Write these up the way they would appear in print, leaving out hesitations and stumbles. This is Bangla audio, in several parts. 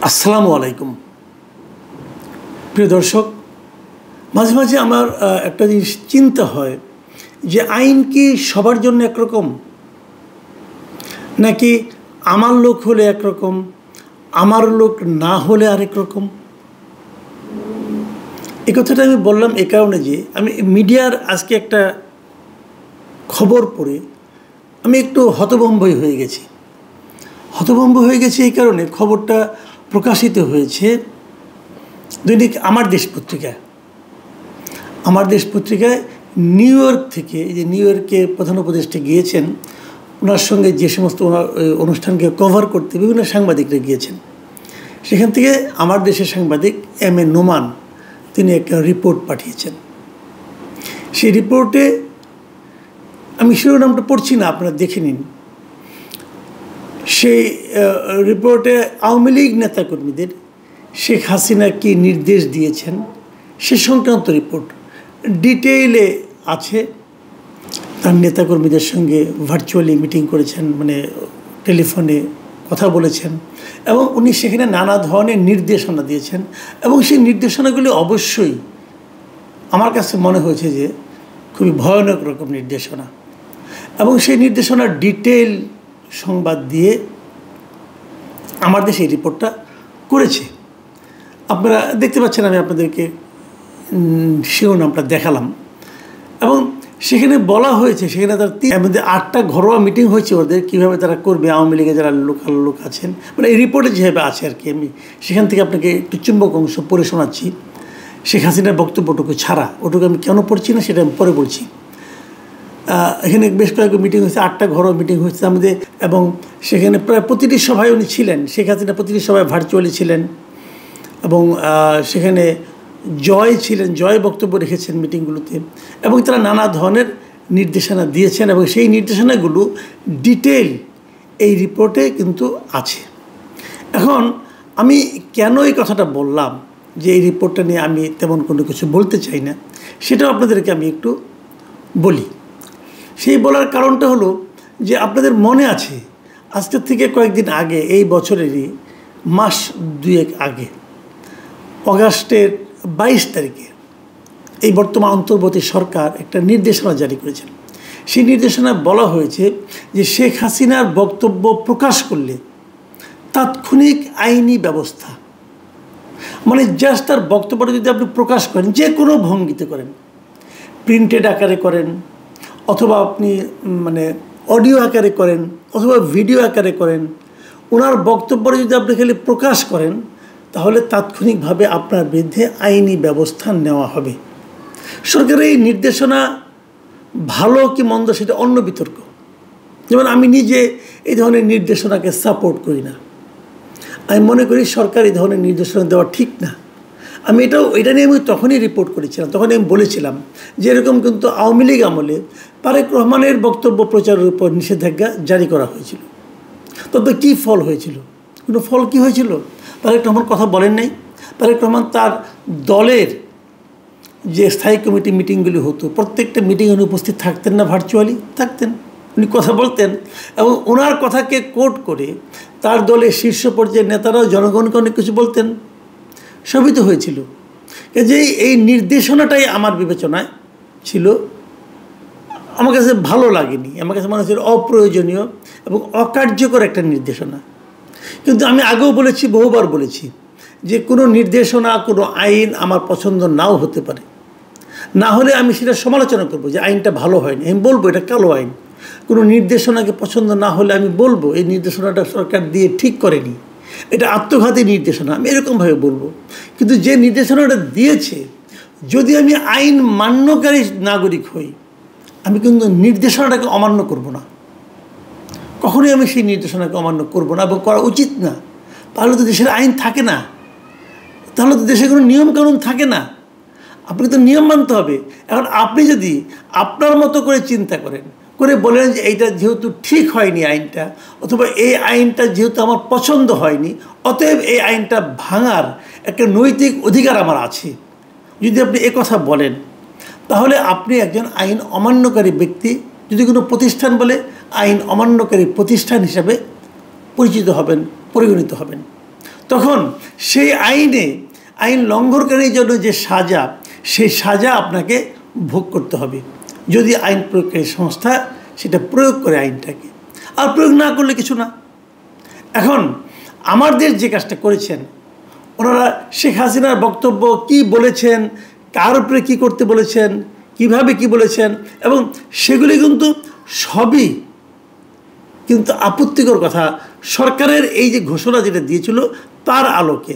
আসসালামু আলাইকুম প্রিয় দর্শক, মাঝে মাঝে আমার একটা জিনিস চিন্তা হয় যে আইন কি সবার জন্য একরকম, নাকি আমার লোক হলে একরকম, আমার লোক না হলে আরেক রকম। এই কথাটা আমি বললাম এ কারণে যে আমি মিডিয়ার আজকে একটা খবর পড়ে আমি একটু হতভম্বই হয়ে গেছি। এই কারণে খবরটা প্রকাশিত হয়েছে দৈনিক আমার দেশ পত্রিকায়। নিউ ইয়র্ক থেকে, এই যে নিউ ইয়র্কে প্রধান উপদেষ্টা গিয়েছেন, ওনার সঙ্গে যে সমস্ত অনুষ্ঠানকে কভার করতে বিভিন্ন সাংবাদিকরা গিয়েছেন, সেখান থেকে আমার দেশের সাংবাদিক এম.এ. নোমান তিনি একটা রিপোর্ট পাঠিয়েছেন। সেই রিপোর্টে আমি শিরোনামটা পড়ছি না, আপনারা দেখে নিন। সেই রিপোর্টে আওয়ামী লীগ নেতাকর্মীদের শেখ হাসিনা কি নির্দেশ দিয়েছেন সে সংক্রান্ত রিপোর্ট ডিটেইলে আছে। তার নেতাকর্মীদের সঙ্গে ভার্চুয়ালি মিটিং করেছেন, মানে টেলিফোনে কথা বলেছেন, এবং উনি সেখানে নানা ধরনের নির্দেশনা দিয়েছেন। এবং সেই নির্দেশনাগুলি অবশ্যই আমার কাছে মনে হয়েছে যে খুবই ভয়ানক রকম নির্দেশনা, এবং সেই নির্দেশনার ডিটেইল সংবাদ দিয়ে আমার দেশে এই রিপোর্টটা করেছে। আপনারা দেখতে পাচ্ছেন, আমি আপনাদেরকে শিরোনামটা দেখালাম। এবং সেখানে বলা হয়েছে, সেখানে তার মধ্যে 8টা ঘরোয়া মিটিং হয়েছে ওদের, কীভাবে তারা করবে, আওয়ামী লীগের যারা লোকাল লোক আছেন, মানে এই রিপোর্টে যেভাবে আছে আর কি। আমি সেখান থেকে আপনাকে একটু চুম্বক অংশ পড়ে শোনাচ্ছি, শেখ হাসিনার বক্তব্যটুকু ছাড়া। ওটুকু আমি কেন পড়ছি না সেটা আমি পরে বলছি। এখানে বেশ কয়েক মিটিং হয়েছে, 8টা ঘরোয়া মিটিং হয়েছে আমাদের, এবং সেখানে প্রায় প্রতিটি সভায় উনি ছিলেন। শেখ হাসিনা প্রতিটি সভায় ভার্চুয়ালি ছিলেন, এবং সেখানে জয় বক্তব্য রেখেছেন মিটিংগুলোতে, এবং তারা নানা ধরনের নির্দেশনা দিয়েছেন, এবং সেই নির্দেশনাগুলো ডিটেইল এই রিপোর্টে কিন্তু আছে। এখন আমি কেন এই কথাটা বললাম যে এই রিপোর্টটা নিয়ে আমি তেমন কোনো কিছু বলতে চাই না, সেটাও আপনাদেরকে আমি একটু বলি। সেই বলার কারণটা হলো যে আপনাদের মনে আছে আজকের থেকে কয়েকদিন আগে, এই বছরেরই মাস 2 আগে, অগাস্টের 22 তারিখে এই বর্তমান অন্তর্বর্তী সরকার একটা নির্দেশনা জারি করেছেন। সেই নির্দেশনায় বলা হয়েছে যে শেখ হাসিনার বক্তব্য প্রকাশ করলে তাৎক্ষণিক আইনি ব্যবস্থা, মানে জাস্ট তার বক্তব্যটা যদি আপনি প্রকাশ করেন, যে কোনো ভঙ্গিতে করেন, প্রিন্টেড আকারে করেন, অথবা আপনি মানে অডিও আকারে করেন, অথবা ভিডিও আকারে করেন, ওনার বক্তব্যটা যদি আপনি খালি প্রকাশ করেন, তাহলে তাৎক্ষণিকভাবে আপনার বিরুদ্ধে আইনি ব্যবস্থা নেওয়া হবে। সরকারের এই নির্দেশনা ভালো কি মন্দ সেটা অন্য বিতর্ক। যেমন আমি নিজে এই ধরনের নির্দেশনাকে সাপোর্ট করি না। আমি মনে করি সরকার এই ধরনের নির্দেশনা দেওয়া ঠিক না। এটা নিয়ে আমি তখনই রিপোর্ট করেছিলাম, তখনই আমি বলেছিলাম যে এরকম কিন্তু আওয়ামী লীগ আমলে তারেক রহমানের বক্তব্য প্রচারের উপর নিষেধাজ্ঞা জারি করা হয়েছিল। তবে কী ফল হয়েছিল? কোনো ফল কি হয়েছিল? তারেক রহমান কথা বলেন নাই। তারেক রহমান তার দলের যে স্থায়ী কমিটি মিটিংগুলি হতো, প্রত্যেকটা মিটিংয়ে উনি উপস্থিত থাকতেন না? ভার্চুয়ালি থাকতেন, উনি কথা বলতেন, এবং ওনার কথাকে কোট করে তার দলের শীর্ষ পর্যায়ের নেতারাও জনগণকে অনেক কিছু বলতেন। সবই তো হয়েছিল। যে এই নির্দেশনাটাই আমার বিবেচনায় ছিল, আমার কাছে ভালো লাগেনি, আমার কাছে মনে হচ্ছে অপ্রয়োজনীয় এবং অকার্যকর একটা নির্দেশনা। কিন্তু আমি আগেও বলেছি, বহুবার বলেছি, যে কোনো নির্দেশনা, কোনো আইন আমার পছন্দ নাও হতে পারে, না হলে আমি সেটা সমালোচনা করব যে আইনটা ভালো হয়নি, আমি বলবো এটা কালো আইন। কোনো নির্দেশনাকে পছন্দ না হলে আমি বলবো এই নির্দেশনাটা সরকার দিয়ে ঠিক করেনি, এটা আত্মঘাতী নির্দেশনা, আমি এরকমভাবে বলবো। কিন্তু যে নির্দেশনাটা দিয়েছে, যদি আমি আইন মান্যকারী নাগরিক হই, আমি কিন্তু নির্দেশনাটাকে অমান্য করব না, কখনোই আমি সেই নির্দেশনাকে অমান্য করব না, এবং করা উচিত না। তাহলে তো দেশের আইন থাকে না, তাহলে তো দেশে কোনো নিয়মকানুন থাকে না। আপনি তো নিয়ম মানতে হবে। এখন আপনি যদি আপনার মতো করে চিন্তা করে বলেন যে এইটা যেহেতু ঠিক হয়নি আইনটা, অথবা এই আইনটা যেহেতু আমার পছন্দ হয়নি, অতএব এই আইনটা ভাঙার একটা নৈতিক অধিকার আমার আছে, যদি আপনি কথা বলেন, তাহলে আপনি একজন আইন অমান্যকারী ব্যক্তি। যদি কোনো প্রতিষ্ঠান বলে, আইন অমান্যকারী প্রতিষ্ঠান হিসাবে পরিচিত হবেন, পরিগণিত হবেন। তখন সেই আইন লঙ্ঘনকারীর জন্য যে সাজা, সেই সাজা আপনাকে ভোগ করতে হবে যদি আইন প্রয়োগকারী সংস্থা সেটা প্রয়োগ করে আইনটাকে। আর প্রয়োগ না করলে কিছু না। এখন আমার দেশ যে কাজটা করেছেন, ওনারা শেখ হাসিনার বক্তব্য কি বলেছেন, কার উপরে কী করতে বলেছেন, কিভাবে কি বলেছেন, এবং সেগুলি কিন্তু সবই কিন্তু আপত্তিকর কথা। সরকারের এই যে ঘোষণা যেটা দিয়েছিল তার আলোকে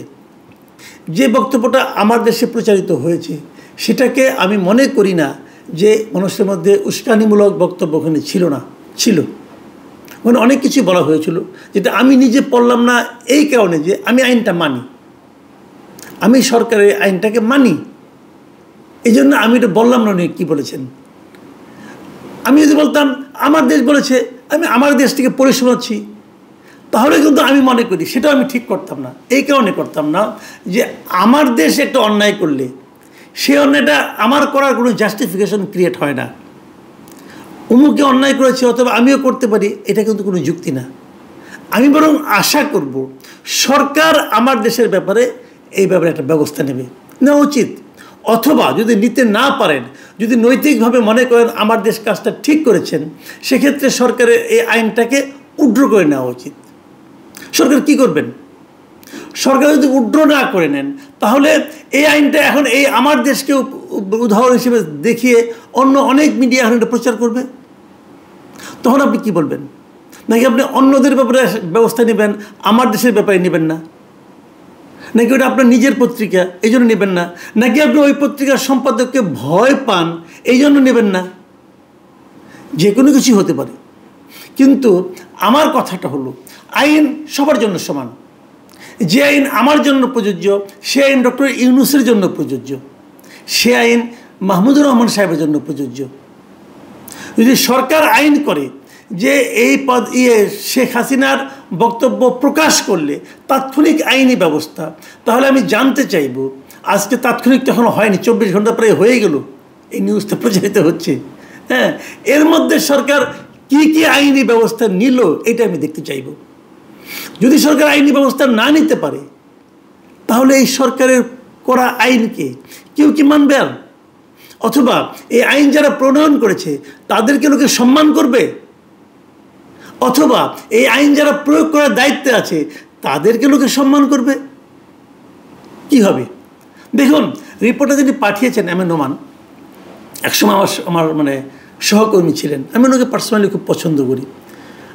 যে বক্তব্যটা আমার দেশে প্রচারিত হয়েছে, সেটাকে আমি মনে করি না যে মানুষের মধ্যে উস্কানিমূলক বক্তব্য ওখানে ছিল। মানে অনেক কিছু বলা হয়েছিল যেটা আমি নিজে পড়লাম না, এই কারণে যে আমি আইনটা মানি, আমি সরকারের আইনটাকে মানি, এই জন্য আমি এটা বললাম না। উনি কী বলেছেন, আমি যদি বলতাম আমার দেশ বলেছে, আমি আমার দেশ থেকে পড়ে শোনাচ্ছি, তাহলে কিন্তু আমি মনে করি সেটাও আমি ঠিক করতাম না। এই কারণে করতাম না যে আমার দেশ একটা অন্যায় করলে সেই অন্যায়টা আমার করার কোনো জাস্টিফিকেশন ক্রিয়েট হয় না। অমুকে অন্যায় করেছে অথবা আমিও করতে পারি, এটা কিন্তু কোনো যুক্তি না। আমি বরং আশা করব সরকার আমার দেশের ব্যাপারে এই ব্যাপারে একটা ব্যবস্থা নেওয়া উচিত। অথবা যদি নিতে না পারেন, যদি নৈতিকভাবে মনে করেন আমার দেশ কাজটা ঠিক করেছেন, সেক্ষেত্রে সরকারের এই আইনটাকে উড্র করে নেওয়া উচিত। সরকার কি করবেন? সরকার যদি উড্র না করে নেন, তাহলে এই আইনটা এখন এই আমার দেশকে উদাহরণ হিসেবে দেখিয়ে অন্য অনেক মিডিয়া এখন এটা প্রচার করবে। তখন আপনি কি বলবেন? নাকি আপনি অন্যদের ব্যাপারে ব্যবস্থা নেবেন, আমার দেশের ব্যাপারে নেবেন না? নাকি ওটা আপনার নিজের পত্রিকা এই জন্য নেবেন না? নাকি আপনি ওই পত্রিকার সম্পাদককে ভয় পান এই জন্য নেবেন না? যে কোনো কিছু হতে পারে। কিন্তু আমার কথাটা হলো আইন সবার জন্য সমান। যে আইন আমার জন্য প্রযোজ্য, সে আইন ডক্টর ইউনূসের জন্য প্রযোজ্য, সে আইন মাহমুদুর রহমান সাহেবের জন্য প্রযোজ্য। যদি সরকার আইন করে যে এই শেখ হাসিনার বক্তব্য প্রকাশ করলে তাৎক্ষণিক আইনি ব্যবস্থা, তাহলে আমি জানতে চাইব, আজকে তাৎক্ষণিক তো এখনো হয়নি, 24 ঘন্টা প্রায় হয়ে গেল এই নিউজটা প্রচারিত হচ্ছে, হ্যাঁ, এর মধ্যে সরকার কি কি আইনি ব্যবস্থা নিল এটা আমি দেখতে চাইব। যদি সরকার আইনি ব্যবস্থা না নিতে পারে, তাহলে এই সরকারের করা আইনকে কেউ কি মানবে? আর অথবা এই আইন যারা প্রণয়ন করেছে তাদেরকে লোকে সম্মান করবে? অথবা এই আইন যারা প্রয়োগ করার দায়িত্বে আছে তাদেরকে লোকে সম্মান করবে? কি হবে? দেখুন, রিপোর্টটা যিনি পাঠিয়েছেন এমএন নোমান, একসময় আমার মানে সহকর্মী ছিলেন। আমি ওনাকে পার্সোনালি খুব পছন্দ করি।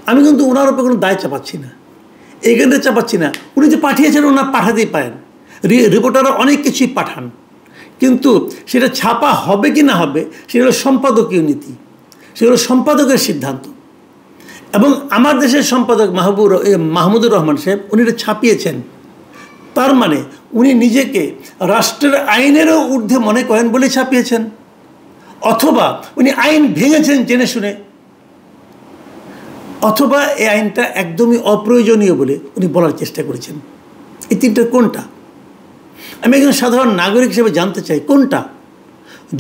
আমি কিন্তু ওনার উপর কোনো দায় চাপাচ্ছি না, এইখানে চাপাচ্ছি না। উনি যে পাঠিয়েছেন ওনার পাঠাতেই পারেন, রিপোর্টাররা অনেক কিছুই পাঠান, কিন্তু সেটা ছাপা হবে কি না হবে সেগুলো সম্পাদকীয় নীতি, সেগুলো সম্পাদকের সিদ্ধান্ত। এবং আমার দেশের সম্পাদক মাহমুদুর রহমান সাহেব উনি এটা ছাপিয়েছেন, তার মানে উনি নিজেকে রাষ্ট্রের আইনেরও ঊর্ধ্বে মনে করেন বলে ছাপিয়েছেন, অথবা উনি আইন ভেঙেছেন জেনে শুনে, অথবা এই আইনটা একদমই অপ্রয়োজনীয় বলে উনি বলার চেষ্টা করেছেন। এই তিনটার কোনটা? আমি একজন সাধারণ নাগরিক হিসেবে জানতে চাই কোনটা।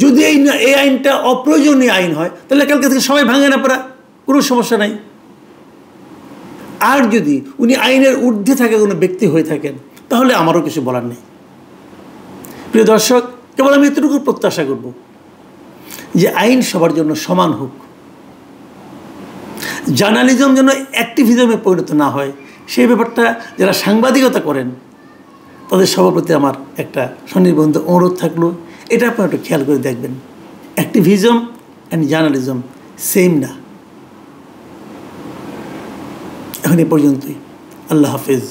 যদি এই আইনটা অপ্রয়োজনীয় আইন হয়, তাহলে কালকে থেকে সবাই ভাঙে না পড়া, কোনো সমস্যা নাই। আর যদি উনি আইনের ঊর্ধ্বে থাকে কোনো ব্যক্তি হয়ে থাকেন, তাহলে আমারও কিছু বলার নেই। প্রিয় দর্শক, কেবল আমি এতটুকু প্রত্যাশা করব যে আইন সবার জন্য সমান হোক, জার্নালিজম যেন অ্যাক্টিভিজমে পরিণত না হয়, সেই ব্যাপারটা যারা সাংবাদিকতা করেন তাদের সবার প্রতি আমার একটা সনির্বন্ধ অনুরোধ থাকলো, এটা আপনারা একটু খেয়াল করে দেখবেন। অ্যাক্টিভিজম অ্যান্ড জার্নালিজম সেম না। এখন এ পর্যন্তই। আল্লাহ হাফেজ।